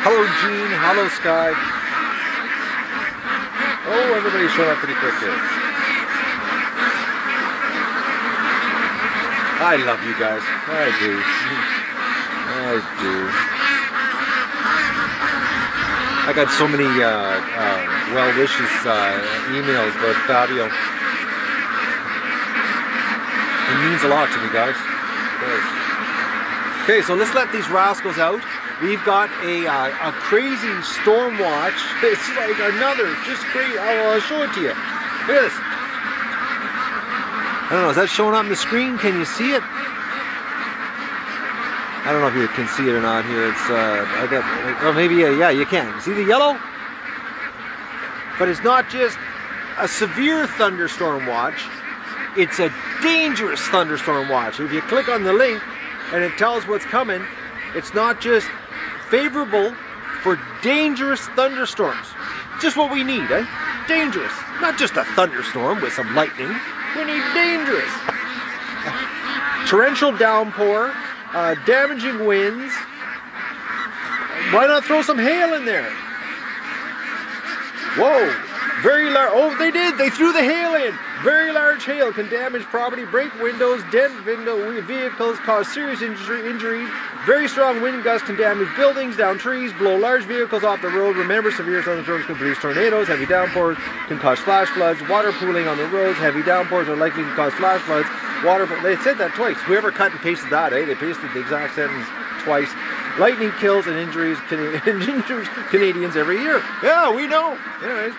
Hello Gene, hello Sky. Oh, everybody's showing up pretty quick here. I love you guys. I do. I do. I got so many well wishes emails about Fabio. It means a lot to me, guys. Okay, so let's let these rascals out. We've got a crazy storm watch. It's like another, just crazy. I'll show it to you. Look at this. I don't know, is that showing up on the screen? Can you see it? I don't know if you can see it or not here. It's, I got, oh, maybe, yeah, you can. See the yellow? But it's not just a severe thunderstorm watch. It's a dangerous thunderstorm watch. If you click on the link and it tells what's coming, it's not just favorable for dangerous thunderstorms. Just what we need, eh? Dangerous. Not just a thunderstorm with some lightning. We need dangerous. Torrential downpour, damaging winds. Why not throw some hail in there? Whoa, very large. Oh, they did. They threw the hail in. Very large hail can damage property, break windows, dent vehicles, cause serious injuries. Very strong wind gusts can damage buildings, down trees, blow large vehicles off the road. Remember, severe thunderstorms can produce tornadoes. Heavy downpours can cause flash floods. Water pooling on the roads. Heavy downpours are likely to cause flash floods. They said that twice. Whoever cut and pasted that, eh? They pasted the exact sentence twice. Lightning kills and injures Canadians every year. Yeah, we know. Anyways,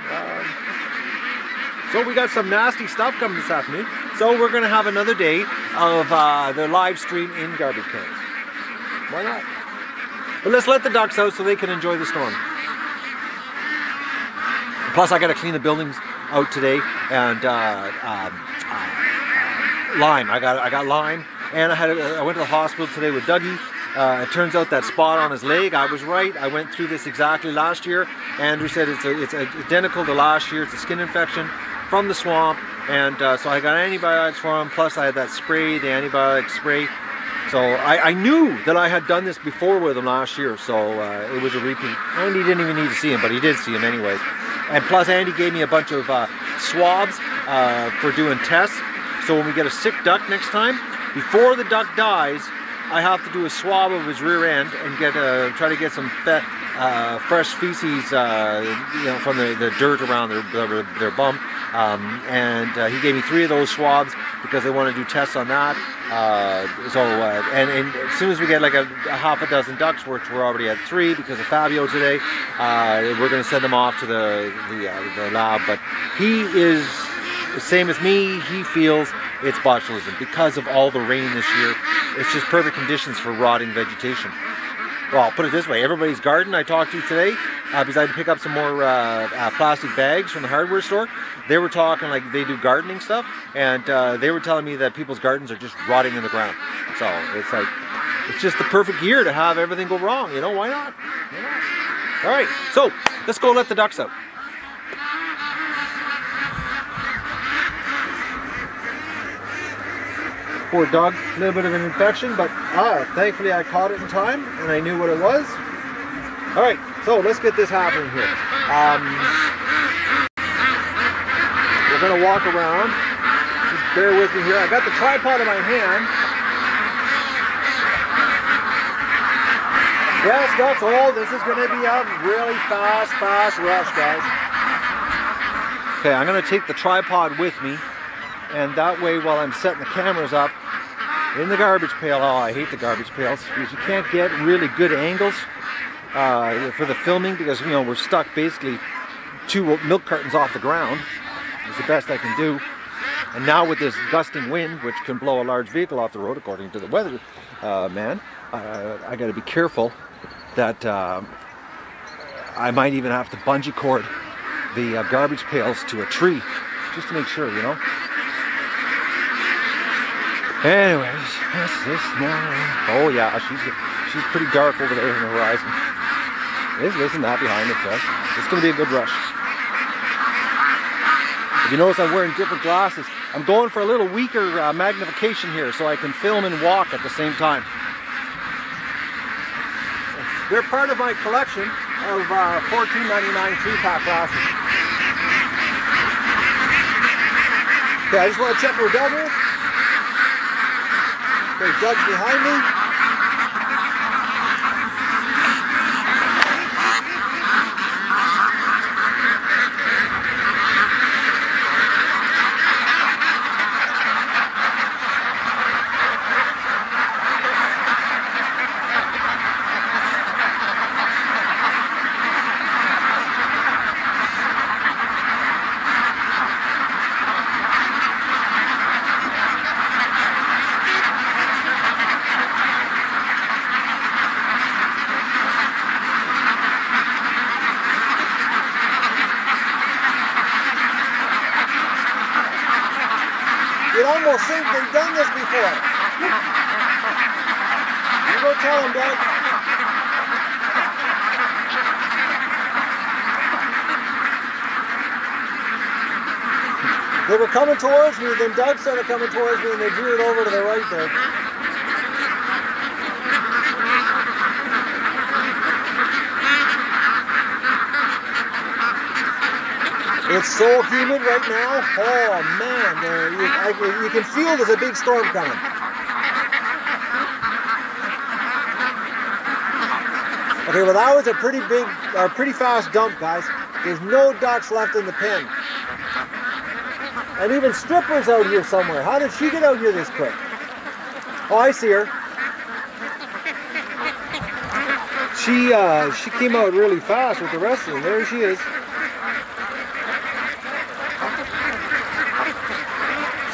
so we got some nasty stuff coming this afternoon. So we're going to have another day of the live stream in garbage cans. Why not? But let's let the ducks out so they can enjoy the storm. Plus, I got to clean the buildings out today and Lyme. I got Lyme, and I went to the hospital today with Dougie. It turns out that spot on his leg, I was right. I went through this exactly last year. Andrew said it's identical to last year. It's a skin infection from the swamp, and so I got antibiotics for him. Plus, I had that spray, the antibiotic spray. So I knew that I had done this before with him last year, so it was a repeat. Andy didn't even need to see him, but he did see him anyways. And plus, Andy gave me a bunch of swabs for doing tests. So when we get a sick duck next time, before the duck dies, I have to do a swab of his rear end and get try to get some fresh feces, you know, from the dirt around their bum. And he gave me 3 of those swabs because they want to do tests on that. And as soon as we get like a half a dozen ducks, which we're already at 3 because of Fabio today, we're going to send them off to the lab. But he is the same as me. He feels it's botulism because of all the rain this year. It's just perfect conditions for rotting vegetation. Well, I'll put it this way, everybody's garden I talked to today, because I had to pick up some more plastic bags from the hardware store, they were talking like they do gardening stuff, and they were telling me that people's gardens are just rotting in the ground. So it's like, it's just the perfect year to have everything go wrong, you know, why not? Why not? All right, so let's go let the ducks out. Poor dog, a little bit of an infection, but thankfully I caught it in time and I knew what it was. All right, so let's get this happening here. We're gonna walk around. Just bear with me here. I got the tripod in my hand. Yes, that's all. This is gonna be a really fast rush, guys. Okay, I'm gonna take the tripod with me. And that way, while I'm setting the cameras up in the garbage pail, oh, I hate the garbage pails because you can't get really good angles for the filming because, you know, we're stuck basically 2 milk cartons off the ground. It's the best I can do. And now with this gusting wind, which can blow a large vehicle off the road, according to the weather man, I got to be careful that I might even have to bungee cord the garbage pails to a tree just to make sure, you know. Anyways, that's this morning. Oh yeah, she's pretty dark over there in the horizon. Isn't that behind it, though? It's going to be a good rush. If you notice, I'm wearing different glasses. I'm going for a little weaker magnification here so I can film and walk at the same time. They're part of my collection of $14.99 3-pack glasses. Okay, I just want to check where Doug is. Okay, Doug's behind me. It almost seems they've done this before. You go tell them, Doug. They were coming towards me, then Doug started coming towards me and they veered over to the right there. It's so humid right now. Oh man, you can feel there's a big storm coming. Okay, well that was a pretty fast dump, guys. There's no ducks left in the pen. And even Stripper's out here somewhere. How did she get out here this quick? Oh, I see her. She came out really fast with the rest of them. There she is.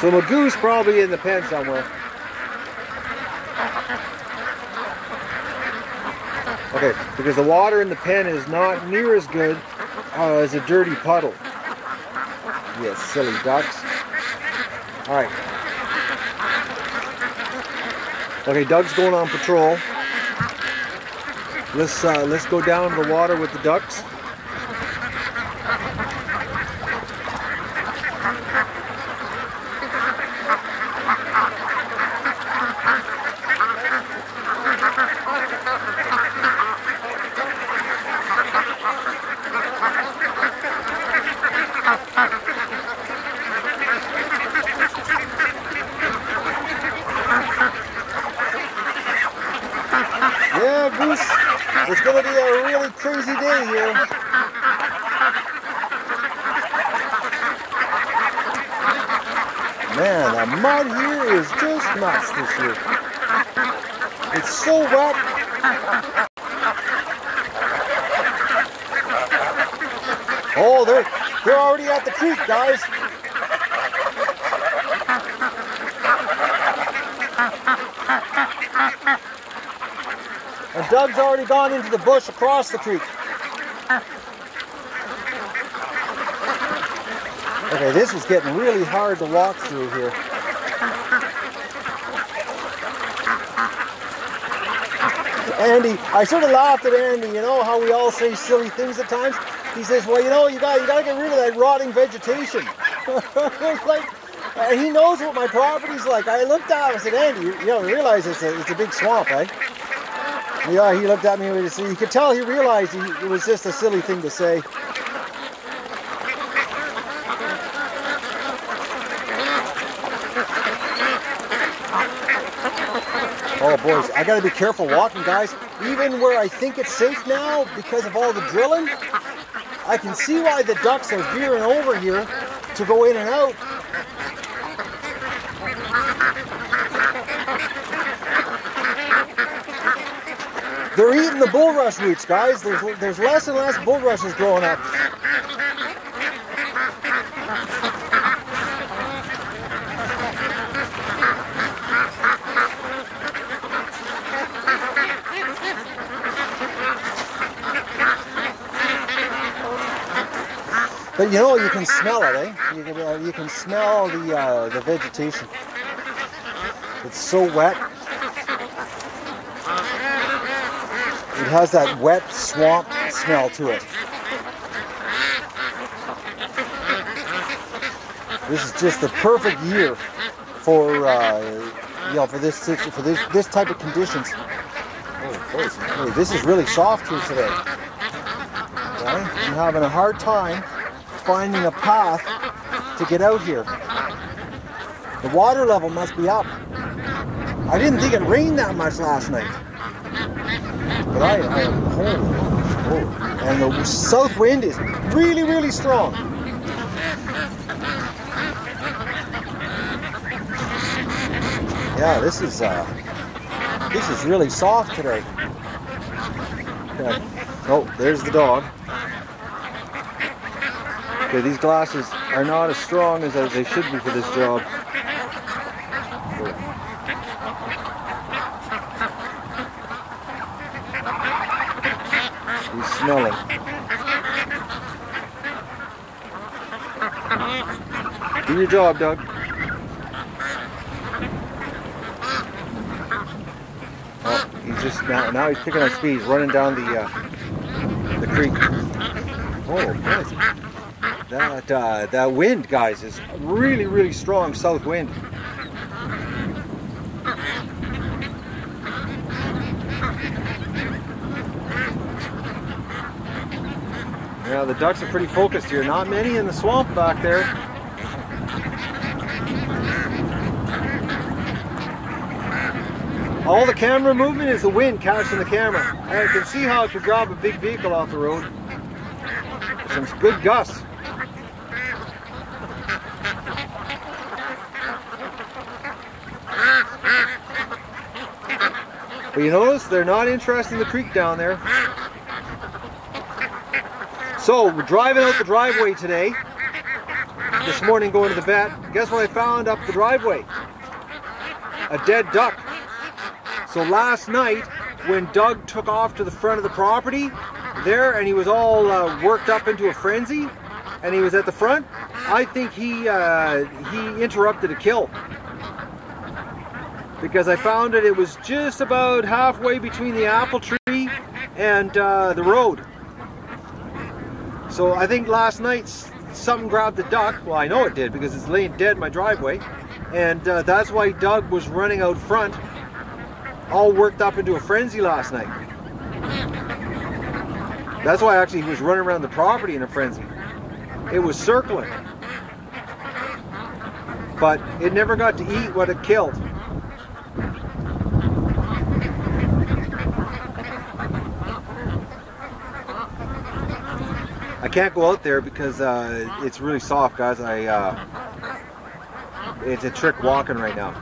So Magoo's probably in the pen somewhere. Okay, because the water in the pen is not near as good as a dirty puddle. You silly ducks. Alright. Okay, Doug's going on patrol. Let's go down to the water with the ducks. Yeah, Goose, it's going to be a really crazy day here. Man, the mud here is just nuts this year. It's so wet. Oh, they're already at the creek, guys. And Doug's already gone into the bush across the creek. Okay, this is getting really hard to walk through here. Andy, I sort of laughed at Andy, you know how we all say silly things at times? He says, well, you know, you gotta get rid of that rotting vegetation. Like, he knows what my property's like. I looked at him and said, Andy, you don't realize it's a big swamp, eh? Yeah, he looked at me and you could tell he realized it was just a silly thing to say. Oh boys, I gotta be careful walking, guys. Even where I think it's safe now, because of all the drilling, I can see why the ducks are veering over here to go in and out. They're eating the bulrush roots, guys. There's less and less bulrushes growing up. But you know, you can smell it, eh? You can smell the vegetation. It's so wet. It has that wet swamp smell to it. This is just the perfect year for you know, for this type of conditions. Oh. Hey, this is really soft here today. Okay? I'm having a hard time finding a path to get out here. The water level must be up. I didn't think it rained that much last night. But and the south wind is really, really strong. Yeah, this is really soft today. Okay. Oh, there's the dog. Okay, these glasses are not as strong as they should be for this job. He's smelling. Do your job, Doug. Oh, he's just now he's picking up speed. He's running down the creek. Oh, boy. That wind, guys, is really, really strong south wind. Yeah, the ducks are pretty focused here. Not many in the swamp back there. All the camera movement is the wind catching the camera. I can see how it could grab a big vehicle off the road. Some good gusts. But you notice they're not interested in the creek down there. So we're driving out the driveway today. This morning going to the vet. Guess what I found up the driveway? A dead duck. So last night when Doug took off to the front of the property there and he was all worked up into a frenzy and he was at the front, I think he interrupted a kill. Because I found it was just about halfway between the apple tree and the road. So I think last night something grabbed the duck. Well, I know it did because it's laying dead in my driveway. And that's why Doug was running out front, all worked up into a frenzy last night. That's why actually he was running around the property in a frenzy. It was circling. But it never got to eat what it killed. I can't go out there because it's really soft, guys. It's a trick walking right now.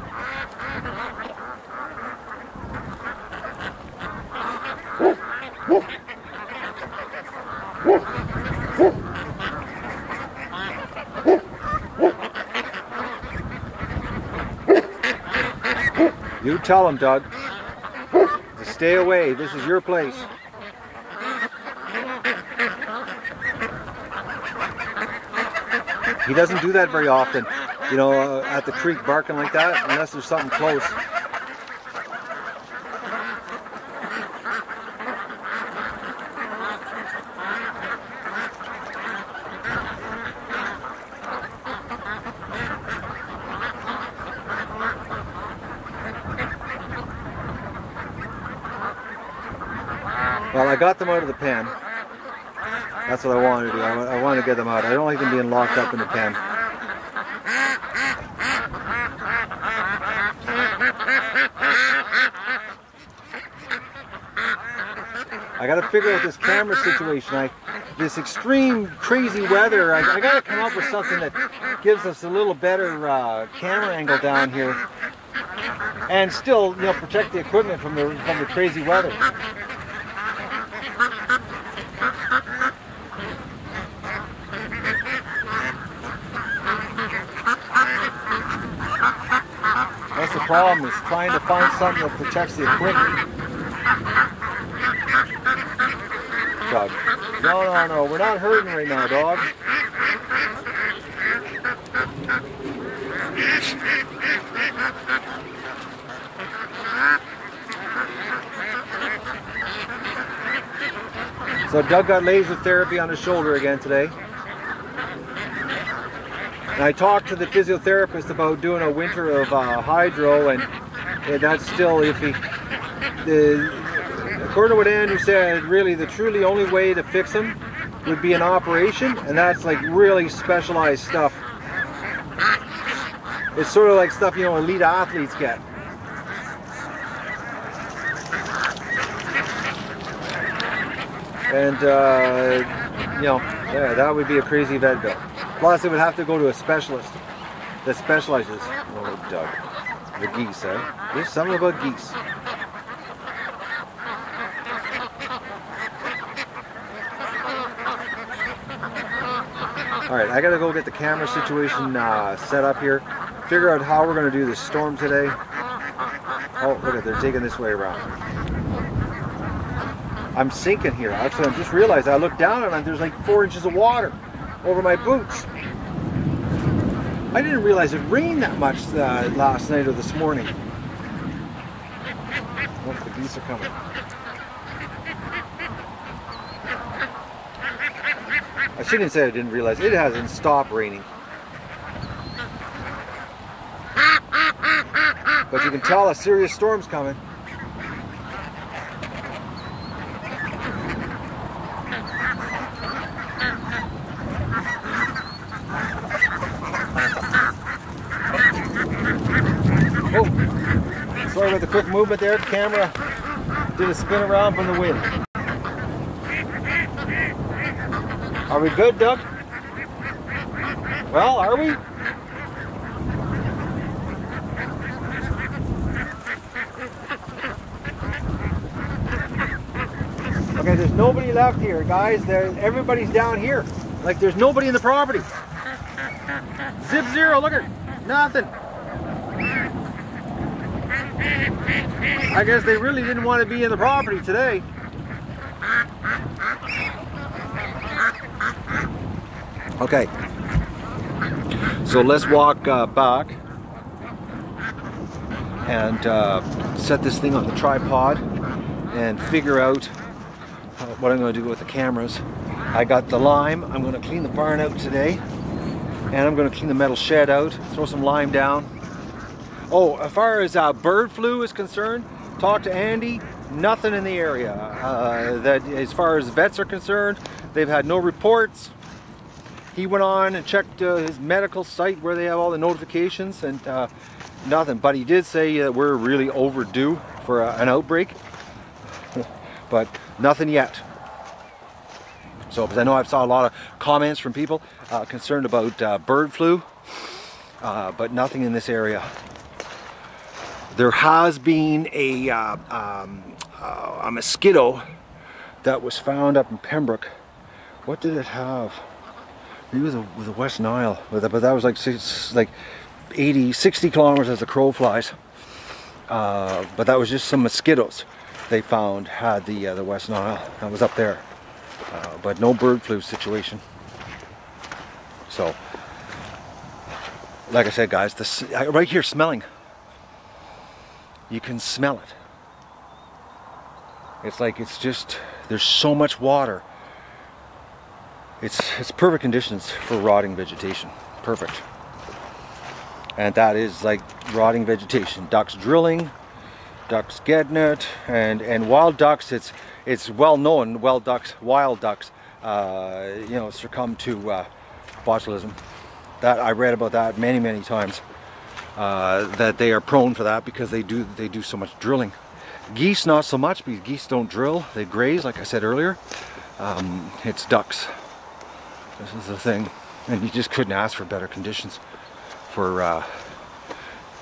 You tell him, Doug, to stay away. This is your place. He doesn't do that very often, you know, at the creek barking like that, unless there's something close. Well, I got them out of the pen. That's what I wanted to do. I wanted to get them out. I don't like them being locked up in the pen. I got to figure out this camera situation. This extreme crazy weather, I got to come up with something that gives us a little better camera angle down here and still, you know, protect the equipment from the crazy weather. That's the problem, is trying to find something that protects the equipment. Doug. No, we're not hurting right now, dog. So Doug got laser therapy on his shoulder again today. And I talked to the physiotherapist about doing a winter of hydro, and that's still iffy. according to what Andrew said, really the truly only way to fix them would be an operation, and that's like really specialized stuff. It's sort of like stuff, you know, elite athletes get. And you know, yeah, that would be a crazy vet bill. Plus, it would have to go to a specialist that specializes. Oh, Doug, the geese, eh? There's something about geese. All right, I gotta go get the camera situation set up here. Figure out how we're gonna do this storm today. Oh, look at, they're taking this way around. I'm sinking here. Actually, I just realized I looked down and there's like 4 inches of water over my boots. I didn't realize it rained that much last night or this morning. Oh, the geese are coming. I shouldn't say I didn't realize. It hasn't stopped raining. But you can tell a serious storm's coming. Oh, sorry about the quick movement there. The camera did a spin around from the wind. Are we good, Doug? Well, are we? Okay, there's nobody left here, guys. Everybody's down here. Like there's nobody in the property. Zip zero, look at it. Nothing. I guess they really didn't want to be in the property today. Okay, so let's walk back and set this thing on the tripod and figure out what I'm going to do with the cameras. I got the lime. I'm going to clean the barn out today, and I'm going to clean the metal shed out, throw some lime down. Oh, as far as bird flu is concerned, talk to Andy. Nothing in the area. That as far as vets are concerned, they've had no reports. He went on and checked his medical site where they have all the notifications, and nothing. But he did say that we're really overdue for an outbreak, but nothing yet. So, because I know I've saw a lot of comments from people concerned about bird flu, but nothing in this area. There has been a mosquito that was found up in Pembroke. What did it have? Maybe it was the West Nile, but that was like 60 kilometers as the crow flies. But that was just some mosquitoes they found had the West Nile. That was up there, but no bird flu situation. So, like I said, guys, this right here smelling. You can smell it. It's like it's just there's so much water. It's perfect conditions for rotting vegetation. Perfect. And that is like rotting vegetation. Ducks drilling, ducks getting it, and wild ducks. It's well known. Wild ducks, you know, succumb to botulism. That I read about that many times. That they are prone for that because they do so much drilling. Geese not so much because geese don't drill. They graze, like I said earlier. It's ducks. This is the thing, and you just couldn't ask for better conditions for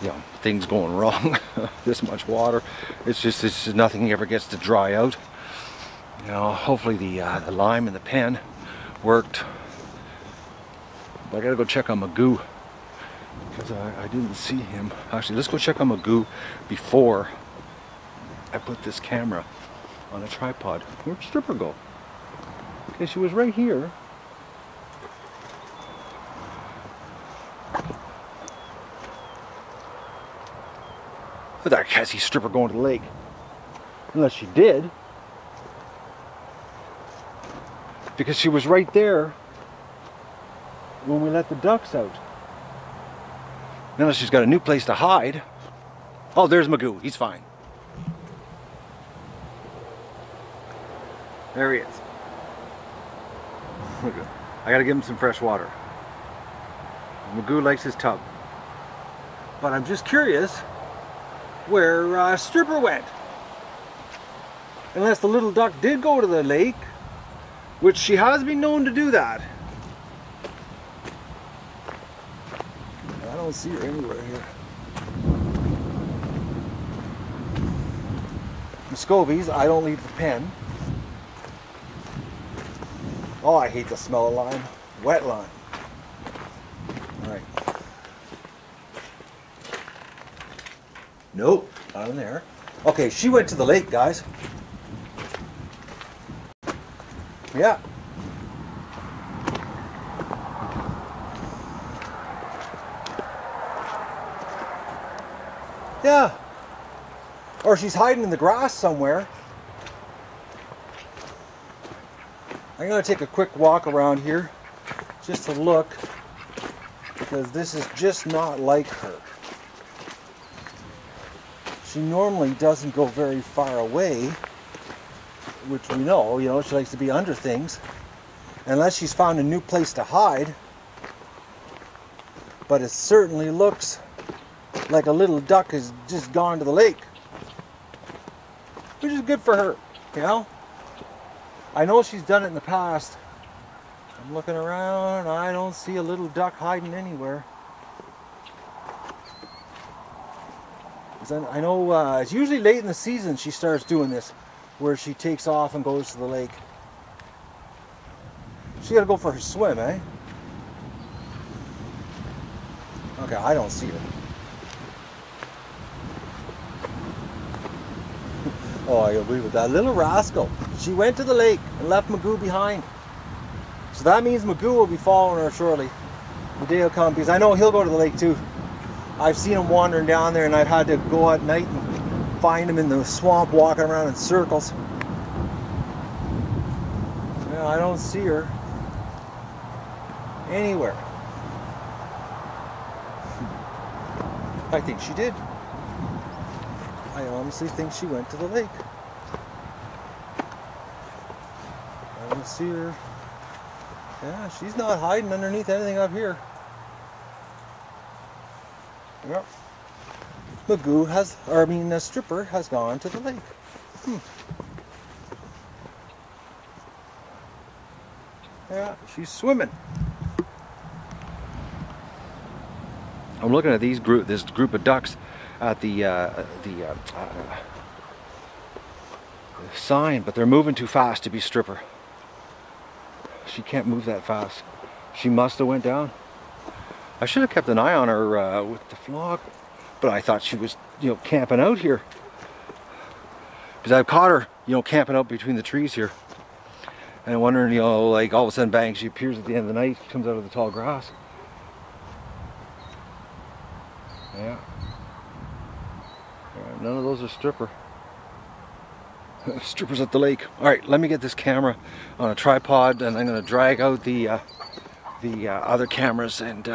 you know, things going wrong. This much water, it's just nothing ever gets to dry out. You know, hopefully the lime in the pen worked. But I gotta go check on Magoo because I didn't see him. Actually, let's go check on Magoo before I put this camera on a tripod. Where'd Stripper go? Okay, she was right here. But I can't see Stripper going to the lake. Unless she did. Because she was right there when we let the ducks out. Unless she's got a new place to hide. Oh, there's Magoo. He's fine. There he is. I gotta give him some fresh water. Magoo likes his tub. But I'm just curious where Stripper went. Unless the little duck did go to the lake, which she has been known to do that. I don't see her anywhere here. Muscovies, I don't leave the pen. Oh, I hate the smell of lime. Wet lime. Alright. Nope, not in there. Okay, she went to the lake, guys. Yeah. Yeah. Or she's hiding in the grass somewhere. I'm going to take a quick walk around here just to look, because this is just not like her. She normally doesn't go very far away, which we know, you know, she likes to be under things, unless she's found a new place to hide. But it certainly looks like a little duck has just gone to the lake, which is good for her, you know. I know she's done it in the past. I'm looking around, I don't see a little duck hiding anywhere. I know it's usually late in the season she starts doing this, where she takes off and goes to the lake. She gotta go for her swim, eh? Okay, I don't see her. Oh, I agree with that little rascal. She went to the lake and left Magoo behind. So that means Magoo will be following her shortly. The day will come, because I know he'll go to the lake too. I've seen him wandering down there, and I've had to go at night and find him in the swamp walking around in circles. Yeah, I don't see her anywhere. I think she did. I honestly think she went to the lake. I don't see her. Yeah, she's not hiding underneath anything up here. Yep. Magoo has, or I mean, Stripper has gone to the lake. Yeah, she's swimming. I'm looking at this group of ducks at the sign, but they're moving too fast to be Stripper. She can't move that fast. She must have went down. I should have kept an eye on her with the flock, but I thought she was, you know, camping out here, because I've caught her, you know, camping out between the trees here, and I'm wondering, you know, like all of a sudden, bang, she appears at the end of the night, comes out of the tall grass. Yeah. None of those are Stripper. Stripper's at the lake. All right, let me get this camera on a tripod, and I'm going to drag out the other cameras and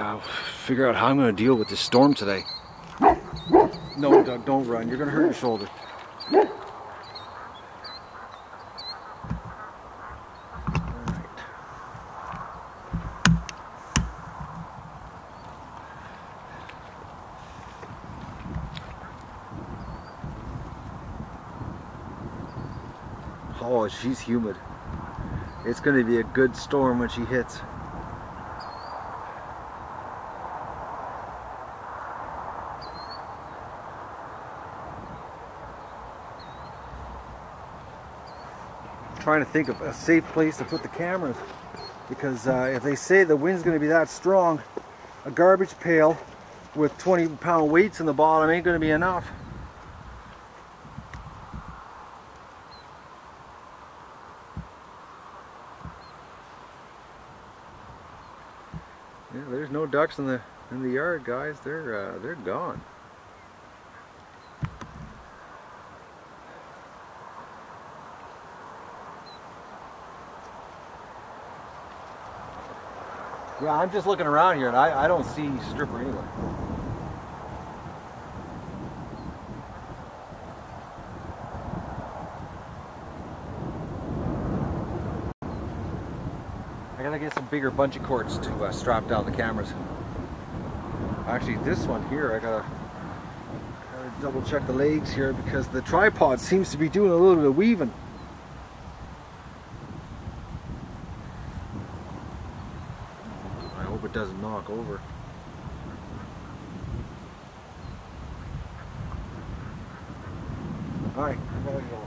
figure out how I'm going to deal with this storm today. No, Doug, don't run. You're going to hurt your shoulder. Oh, she's humid. It's going to be a good storm when she hits. I'm trying to think of a safe place to put the cameras, because if they say the wind's going to be that strong, a garbage pail with 20-pound weights in the bottom ain't going to be enough. Yeah, there's no ducks in the yard, guys. They're gone. Yeah, I'm just looking around here, and I don't see Stripper anywhere. gotta get some bigger bungee cords to strap down the cameras. Actually, this one here, I gotta double check the legs here because the tripod seems to be doing a little bit of weaving. I hope it doesn't knock over. Alright, there we go.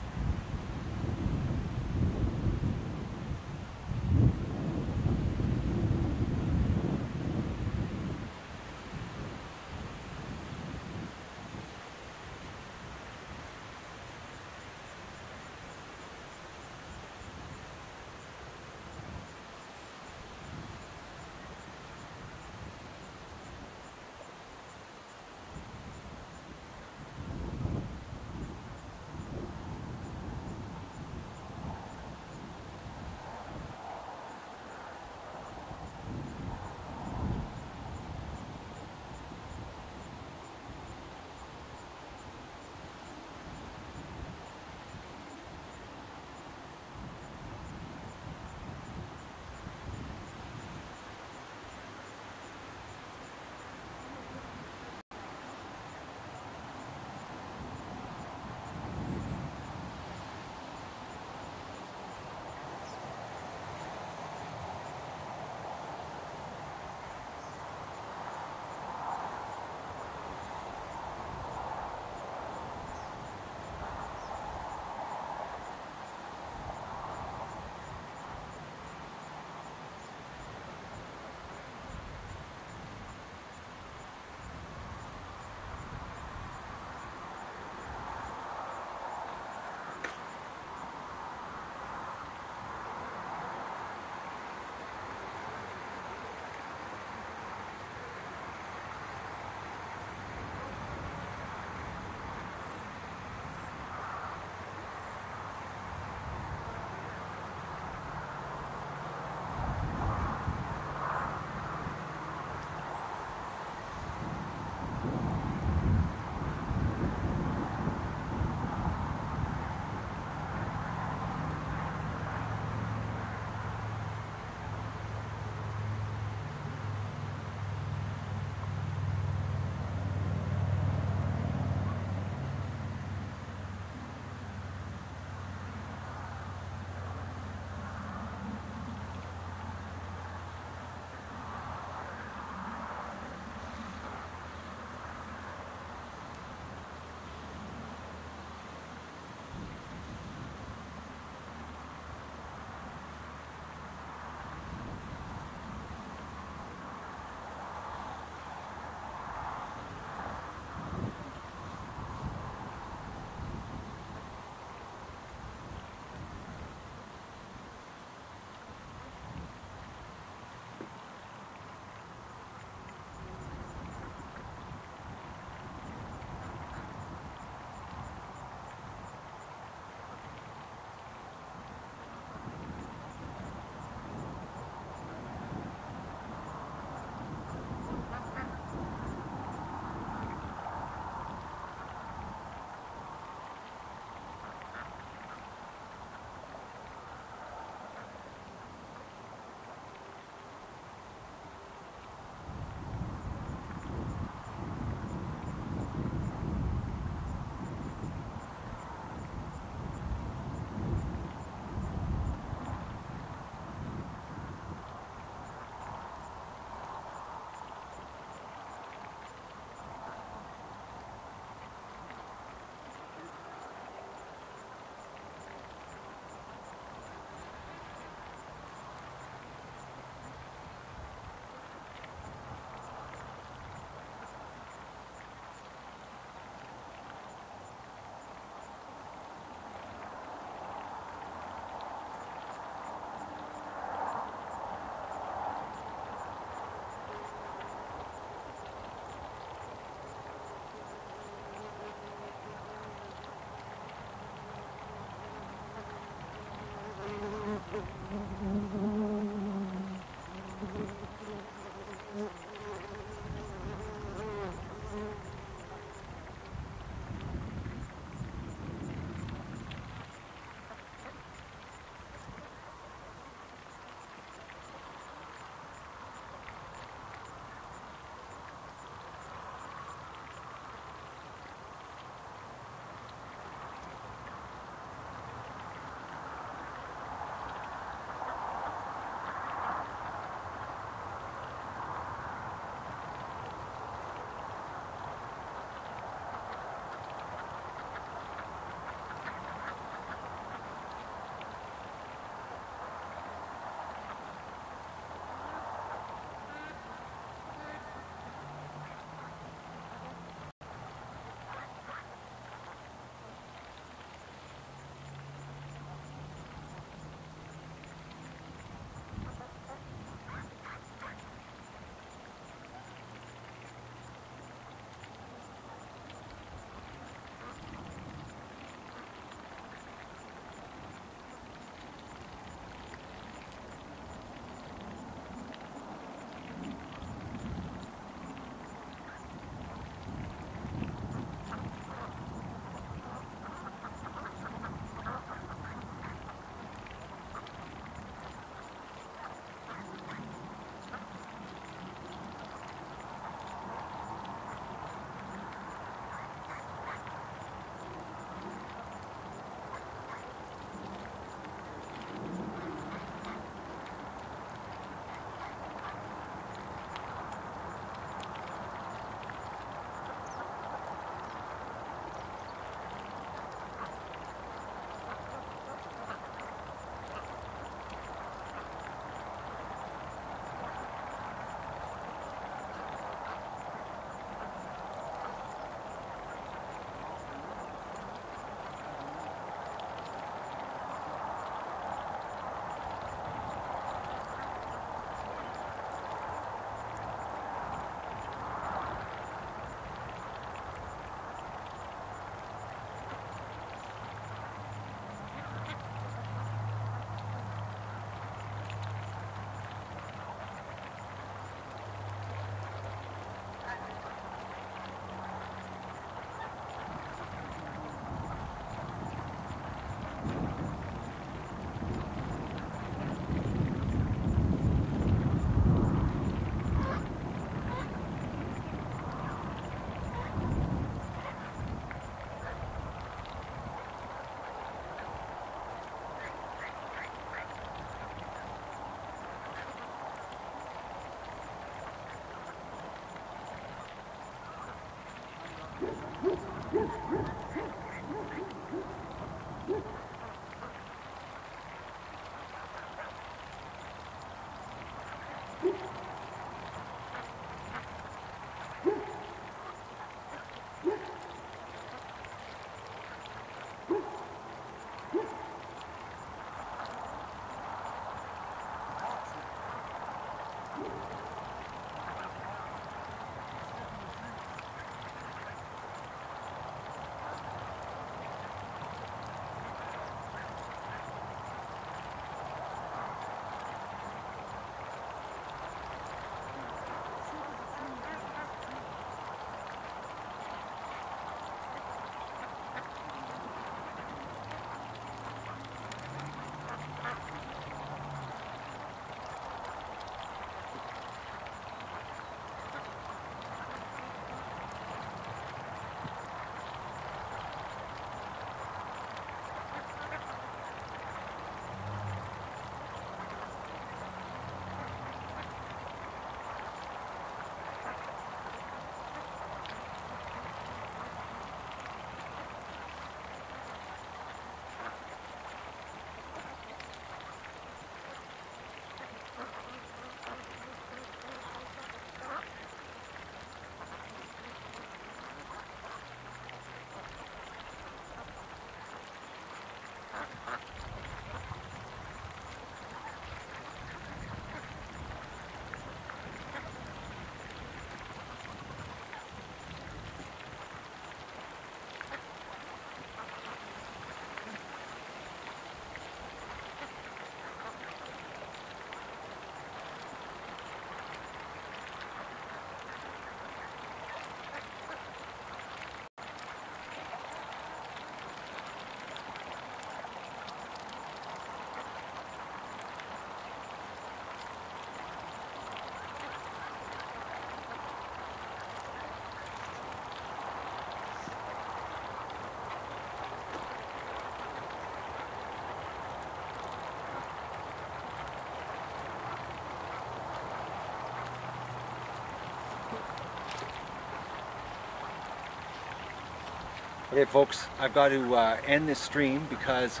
Okay folks, I've got to end this stream because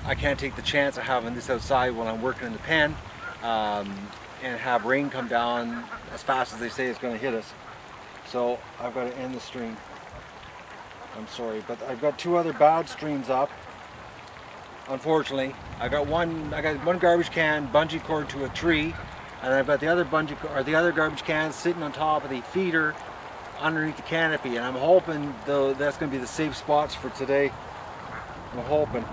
I can't take the chance of having this outside while I'm working in the pen and have rain come down as fast as they say it's going to hit us. So I've got to end the stream. I'm sorry, but I've got two other bad streams up. Unfortunately, I got one garbage can bungee cord to a tree, and I've got the other garbage can sitting on top of the feeder underneath the canopy, and I'm hoping though that's going to be the safe spots for today. I'm hoping.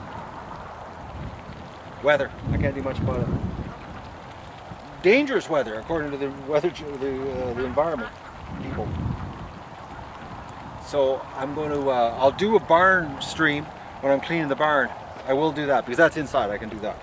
Weather, I can't do much about it. Dangerous weather, according to the weather, the environment people. So I'm going to, I'll do a barn stream when I'm cleaning the barn. I will do that because that's inside. I can do that.